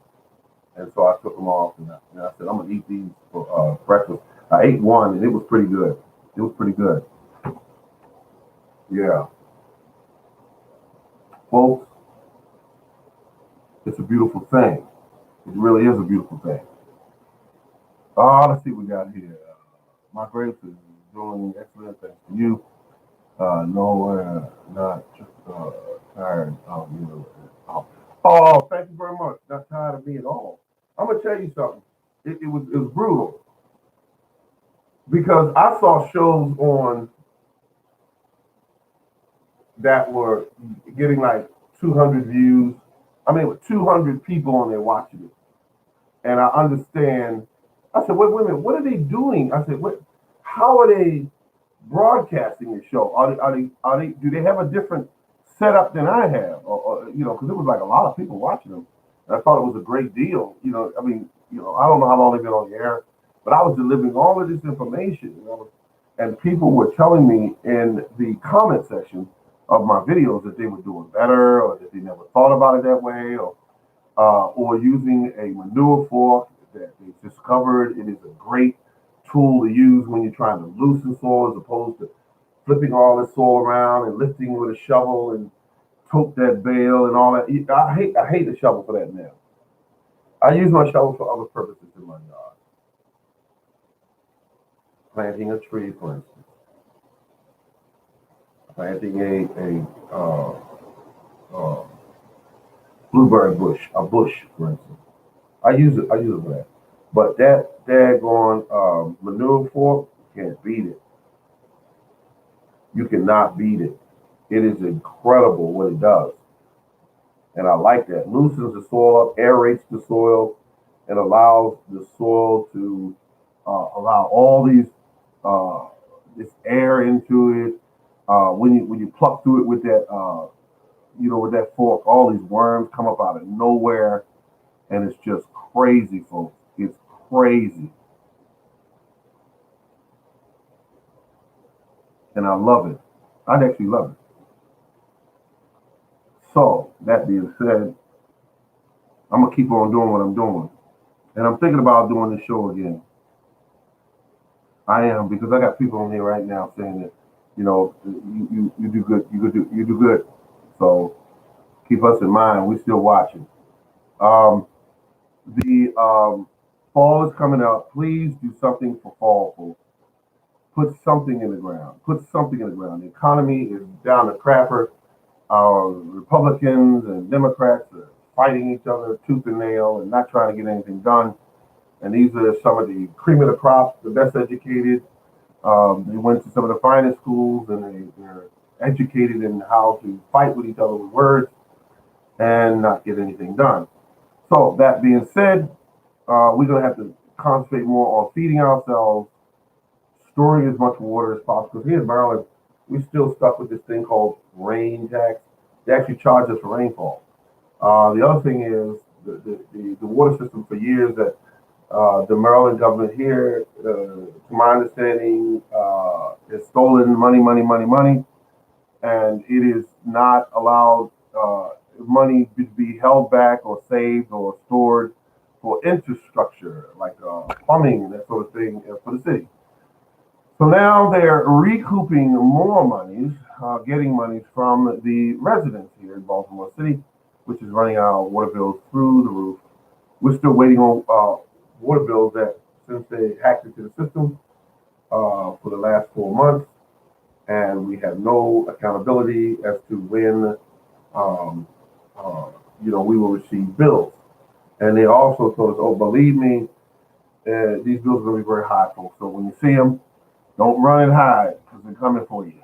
And so I took them off and I said, I'm going to eat these for breakfast. I ate one and it was pretty good. It was pretty good. Yeah. Folks, it's a beautiful thing. It really is a beautiful thing. Let's see what we got here. My grapes is doing excellent. Thanks to you. No, not just tired of you. Oh, thank you very much. Not tired of me at all. I'm gonna tell you something. It was brutal because I saw shows on that were getting like 200 views. I mean, with 200 people on there watching it, and I understand. I said, wait a minute, what are they doing? I said, what? How are they broadcasting the show? Are they? Do they have a different setup than I have? Or because it was like a lot of people watching them. And I thought it was a great deal. I mean, I don't know how long they've been on the air, but I was delivering all of this information, and people were telling me in the comment section of my videos that they were doing better, or that they never thought about it that way, or using a manure fork that they discovered it is a great tool to use when you're trying to loosen soil as opposed to flipping all the soil around and lifting with a shovel and tote that bale and all that. I hate the shovel for that now. I use my shovel for other purposes in my yard. Planting a tree, for instance. Planting a blueberry bush, a bush, for instance. I use it for that. But that daggone manure fork, you can't beat it. You cannot beat it. It is incredible what it does. And I like that. Loosens the soil up, aerates the soil, and allows the soil to allow all this air into it. When you pluck through it with that with that fork, all these worms come up out of nowhere, and it's just crazy, folks. It's crazy, and I love it. I actually love it. So that being said, I'm gonna keep on doing what I'm doing, and I'm thinking about doing this show again. I am because I got people on here right now saying that you do good, you do good. So keep us in mind. We're still watching. Um, the fall is coming up. Please do something for fall, folks. Put something in the ground. Put something in the ground. The economy is down the crapper. Our Republicans and Democrats are fighting each other tooth and nail and not trying to get anything done. And these are some of the cream of the crop, the best educated. They went to some of the finest schools and they're educated in how to fight with each other with words and not get anything done. So that being said, we're going to have to concentrate more on feeding ourselves, storing as much water as possible. Because here in Maryland, we're still stuck with this thing called rain tax. They actually charge us for rainfall. The other thing is the water system for years that the Maryland government here, to my understanding, has stolen money, and it is not allowed money to be held back or saved or stored for infrastructure like plumbing, that sort of thing for the city. So now they're recouping more monies, getting monies from the residents here in Baltimore City, which is running our water bills through the roof. We're still waiting on water bills that, since they hacked into the system for the last 4 months, and we have no accountability as to when, um, uh, we will receive bills. And they also told us, oh, believe me, these bills are going to be very high, folks. So when you see them, don't run and hide because they're coming for you.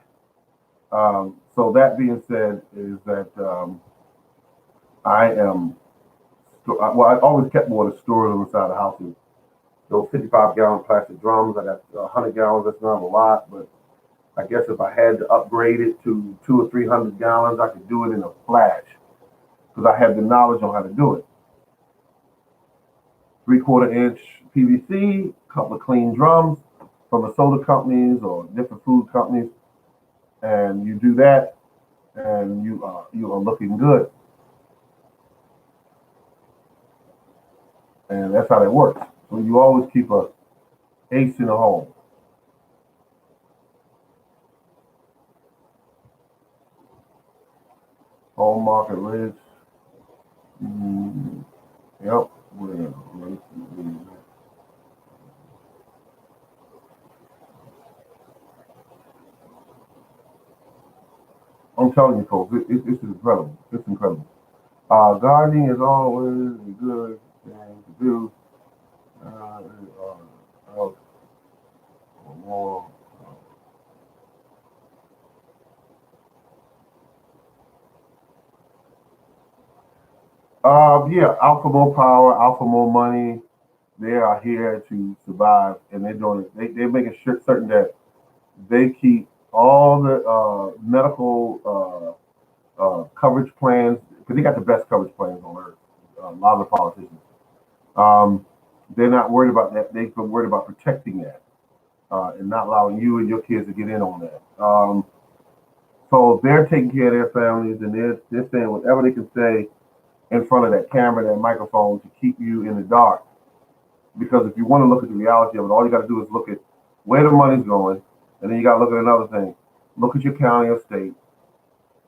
So that being said, is that I am, I always kept water stored on the side of the house. Those 55-gallon plastic drums, I got 100 gallons. That's not a lot, but I guess if I had to upgrade it to 200 or 300 gallons, I could do it in a flash because I have the knowledge on how to do it. 3/4 inch PVC, couple of clean drums from the soda companies or different food companies, and you do that, and you are looking good, and that's how that works. So you always keep a ace in the hole. Home market rich. Mm, yep. I'm telling you, folks, it's incredible. It's incredible. Gardening is always a good thing to do. Uh, uh, more. Yeah, Alpha more power, Alpha more money. They are here to survive, and they're doing it. They're making sure certain that they keep all the medical coverage plans because they got the best coverage plans on earth. A lot of the politicians. Um, they're not worried about that. They've been worried about protecting that and not allowing you and your kids to get in on that. So they're taking care of their families, and they're saying whatever they can say in front of that camera, that microphone, to keep you in the dark. Because if you want to look at the reality of it, all you got to do is look at where the money's going, and then you got to look at another thing. Look at your county or state,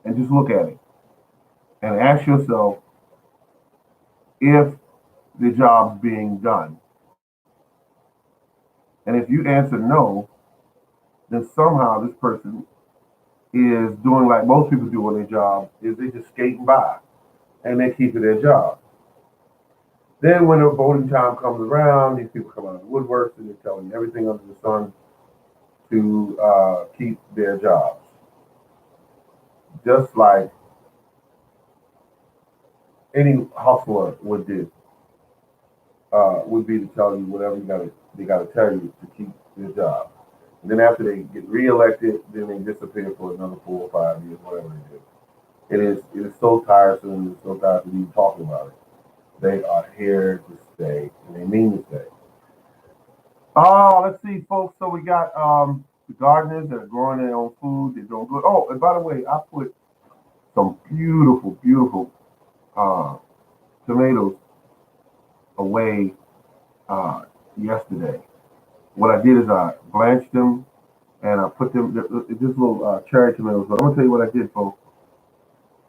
and just look at it, and ask yourself if the job's being done. And if you answer no, then somehow this person is doing like most people do on their job, is they just skating by and they keep their job. Then when the voting time comes around, these people come out of the woodworks and they're telling everything under the sun to keep their jobs. Just like any hustler would be to tell you whatever they got to tell you to keep their job. And then after they get reelected, then they disappear for another 4 or 5 years, whatever they do. It is so tiresome. It's so tiresome even talking about it. They are here to stay, and they mean to stay. Oh, let's see, folks. So we got the gardeners that are growing their own food. They're doing good. Oh, and by the way, I put some beautiful, beautiful uh, tomatoes away yesterday. What I did is I blanched them and I put them just little cherry tomatoes. But I'm gonna tell you what I did, folks.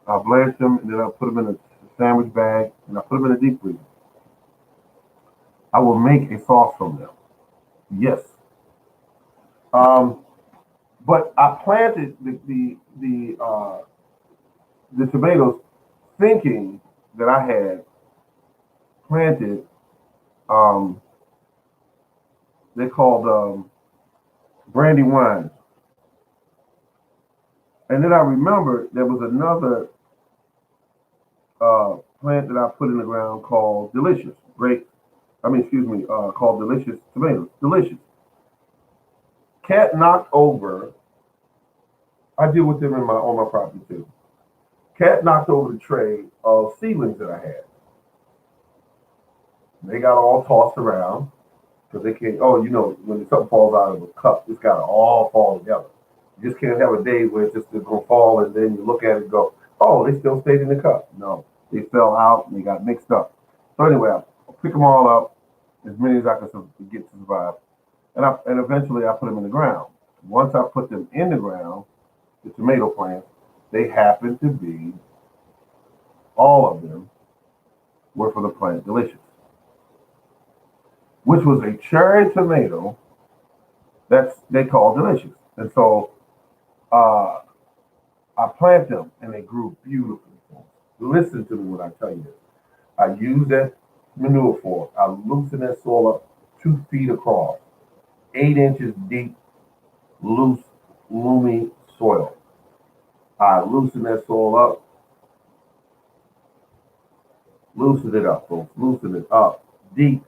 I blanched them and then I put them in a sandwich bag and I put them in a deep freezer. I will make a sauce from them. Yes. Um, but I planted the tomatoes thinking that I had planted. Um, they're called brandy wine. And then I remembered there was another plant that I put in the ground called Delicious. Called Delicious Tomatoes. Delicious. Cat knocked over. I deal with them on my property too. Cat knocked over the tray of seedlings that I had. They got all tossed around because they can't. Oh, when something falls out of a cup, it's got to all fall together. You just can't have a day where it's just going to fall and then you look at it and go, oh, they still stayed in the cup. No, they fell out and they got mixed up. So anyway, I pick them all up, as many as I could get to survive, and eventually I put them in the ground. Once I put them in the ground, the tomato plants, they happened to be, all of them were for the plant Delicious, which was a cherry tomato that's they call Delicious. And so uh, I plant them and they grew beautifully. Listen to me when I tell you this. I use that manure fork. I loosen that soil up 2 feet across, 8 inches deep, loose, loomy soil. I loosen that soil up, loosen it up, folks, loosen it up deep,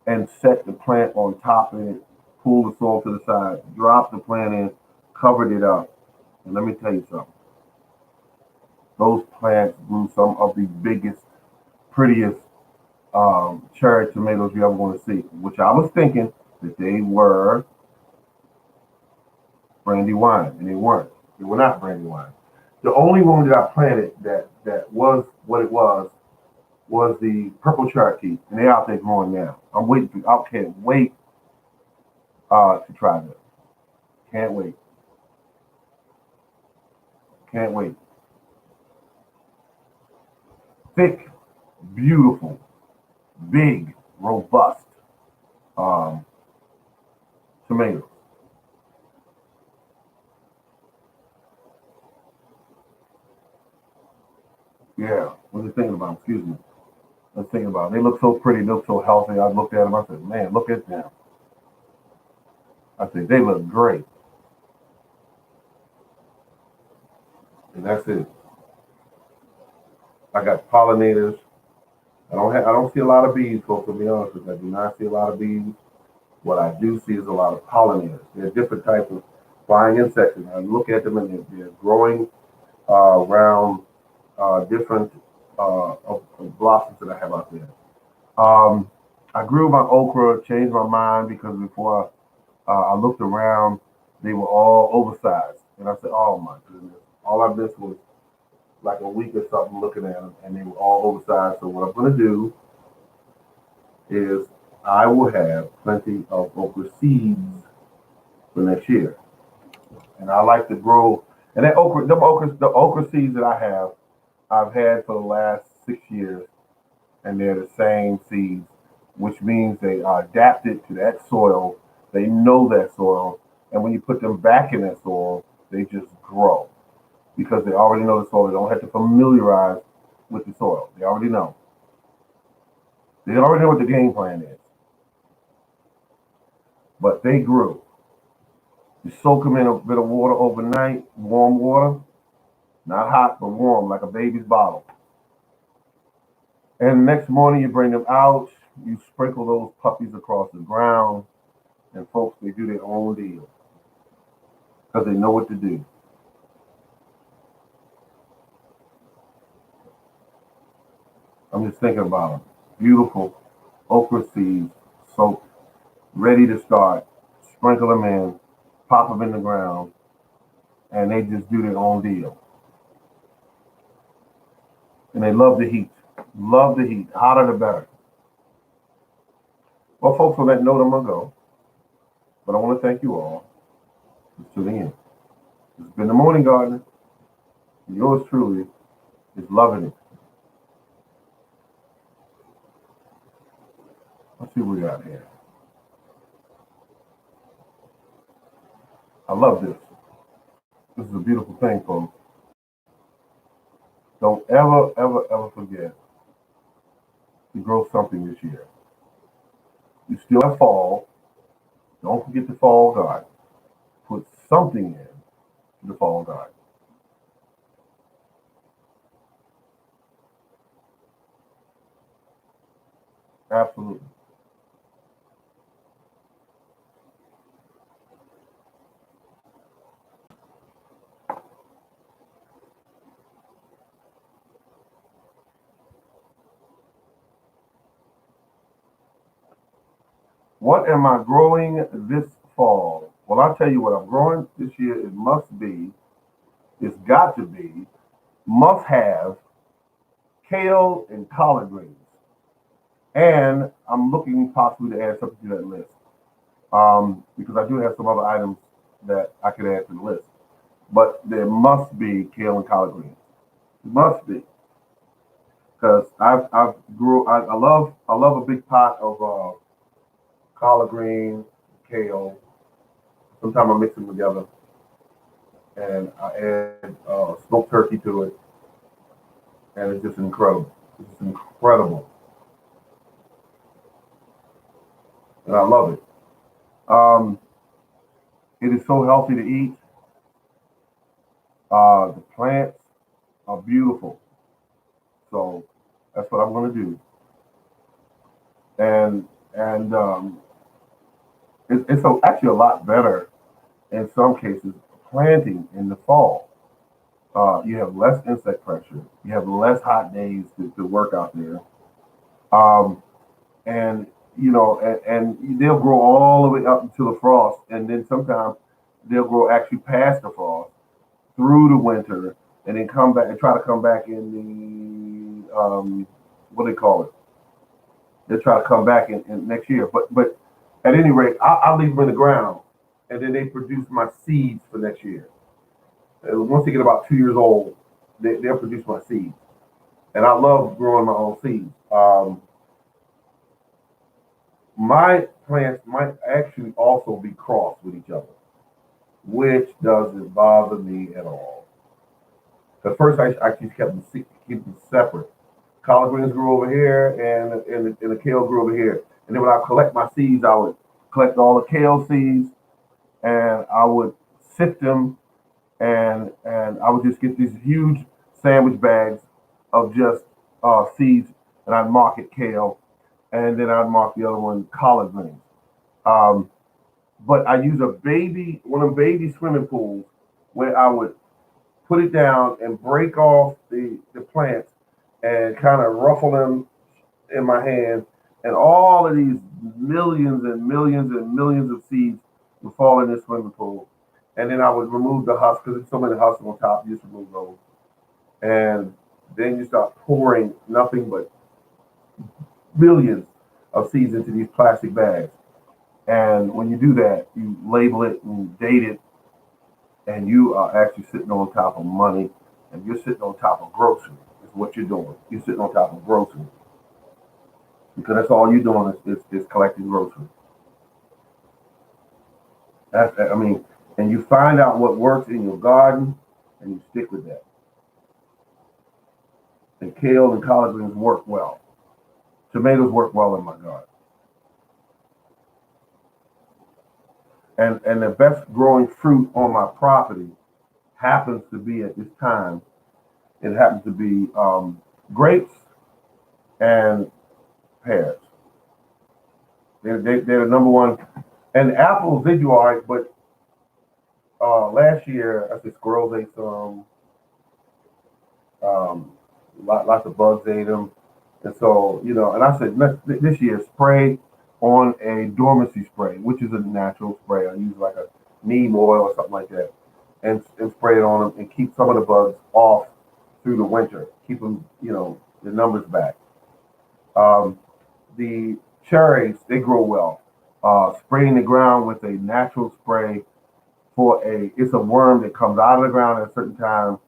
and set the plant on top of it, pull the soil to the side, drop the plant in, covered it up. And let me tell you something. Those plants grew some of the biggest, prettiest cherry tomatoes you ever going to see, which I was thinking that they were brandy wine, and they weren't. They were not brandy wine. The only one that I planted that was what it was the purple Cherokee, and they're out there growing now. I can't wait to try that. Can't wait. Can't wait. Thick, beautiful, big, robust um, tomatoes. Yeah, what are you thinking about? Excuse me. I was thinking about them. They look so pretty, they look so healthy. I looked at them, I said, man, look at them. I said, they look great. And that's it. I got pollinators. I don't see a lot of bees, folks, to be honest with you. I do not see a lot of bees. What I do see is a lot of pollinators. There are different types of flying insects. And I look at them and they're growing around different of blossoms that I have out there. Um, I grew my okra, changed my mind because before I looked around, they were all oversized. And I said, oh my goodness. All I missed was like a week or something looking at them, and they were all oversized. So what I'm going to do is I will have plenty of okra seeds for next year. And I like to grow, and the okra seeds that I've had for the last 6 years, and they're the same seeds, which means they are adapted to that soil. They know that soil, and when you put them back in that soil, they just grow because they already know the soil. They don't have to familiarize with the soil. They already know. They already know what the game plan is. But they grew. You soak them in a bit of water overnight, warm water, not hot, but warm, like a baby's bottle. And the next morning you bring them out, you sprinkle those puppies across the ground, and folks, they do their own deal because they know what to do. I'm just thinking about them. Beautiful okra seeds, soaked, ready to start. Sprinkle them in, pop them in the ground, and they just do their own deal. And they love the heat. Love the heat. Hotter the better. Well, folks, on that note, I'm going to go. But I want to thank you all for tuning in. It's been the Morning Gardener. Yours truly is loving it. Let's see what we got here. I love this. This is a beautiful thing, folks. Don't ever, ever, ever forget to grow something this year. You still have fall. Don't forget the fall guard. Put something in the fall guard. Absolutely. What am I growing this fall? Well, I'll tell you what I'm growing this year. It must be, it's got to be, must have kale and collard greens. And I'm looking possibly to add something to that list because I do have some other items that I could add to the list. But there must be kale and collard greens. Must be because I love a big pot of collard greens, kale. Sometimes I mix them together and I add smoked turkey to it, and it's just incredible. It's just incredible, and I love it. Um, it is so healthy to eat. The plants are beautiful, so that's what I'm going to do. And actually a lot better in some cases planting in the fall. You have less insect pressure. You have less hot days to work out there. Um, and and they'll grow all the way up until the frost, and then sometimes they'll grow actually past the frost through the winter, and then come back and try to come back in the what do they call it? They'll try to come back in next year. But at any rate, I'll leave them in the ground, and then they produce my seeds for next year. Once they get about 2 years old, they'll produce my seeds, and I love growing my own seeds. My plants might actually also be crossed with each other, which doesn't bother me at all. At first, I just keep them separate. Collard greens grew over here, and the kale grew over here. And then when I collect my seeds, I would collect all the kale seeds, and I would sift them, and I would just get these huge sandwich bags of just seeds, and I'd mark it kale, and then I'd mark the other one collard greens. Um, but I use one of the baby swimming pools where I would put it down and break off the plants and kind of ruffle them in my hand. And all of these millions and millions and millions of seeds would fall in this swimming pool. And then I would remove the husk because there's so many husks on top. You just remove those. And then you start pouring nothing but millions of seeds into these plastic bags. And when you do that, you label it and date it, and you are actually sitting on top of money, and you're sitting on top of groceries. Is what you're doing. You're sitting on top of groceries because that's all you're doing is collecting groceries. I mean, and you find out what works in your garden, and you stick with that. And kale and collard greens work well. Tomatoes work well in my garden. And the best growing fruit on my property happens to be at this time. It happens to be grapes and pears. They're the number one. And apples, they do all right, but last year, I said squirrels ate some, um, lots of bugs ate them. And so, and I said, this year, spray on a dormancy spray, which is a natural spray. I use like a neem oil or something like that, and spray it on them and keep some of the bugs off through the winter. Keep them, the numbers back. Um, the cherries, they grow well. Spraying the ground with a natural spray it's a worm that comes out of the ground at a certain time.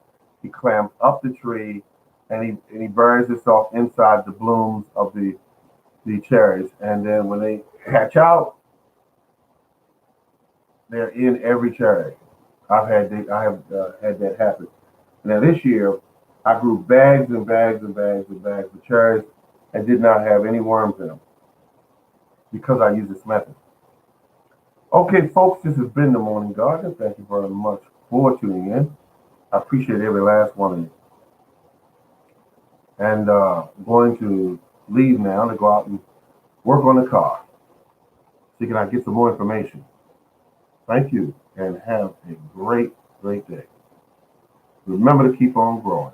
He climbs up the tree, and he buries himself inside the blooms of the cherries. And then when they hatch out, they're in every cherry. I have had that happen. Now this year, I grew bags and bags and bags and bags of cherries and did not have any worms in them because I used this method. Okay, folks, this has been the Morning Garden. Thank you very much for tuning in. I appreciate every last one of you. And I'm going to leave now to go out and work on the car. So can I get some more information? Thank you and have a great, great day. Remember to keep on growing.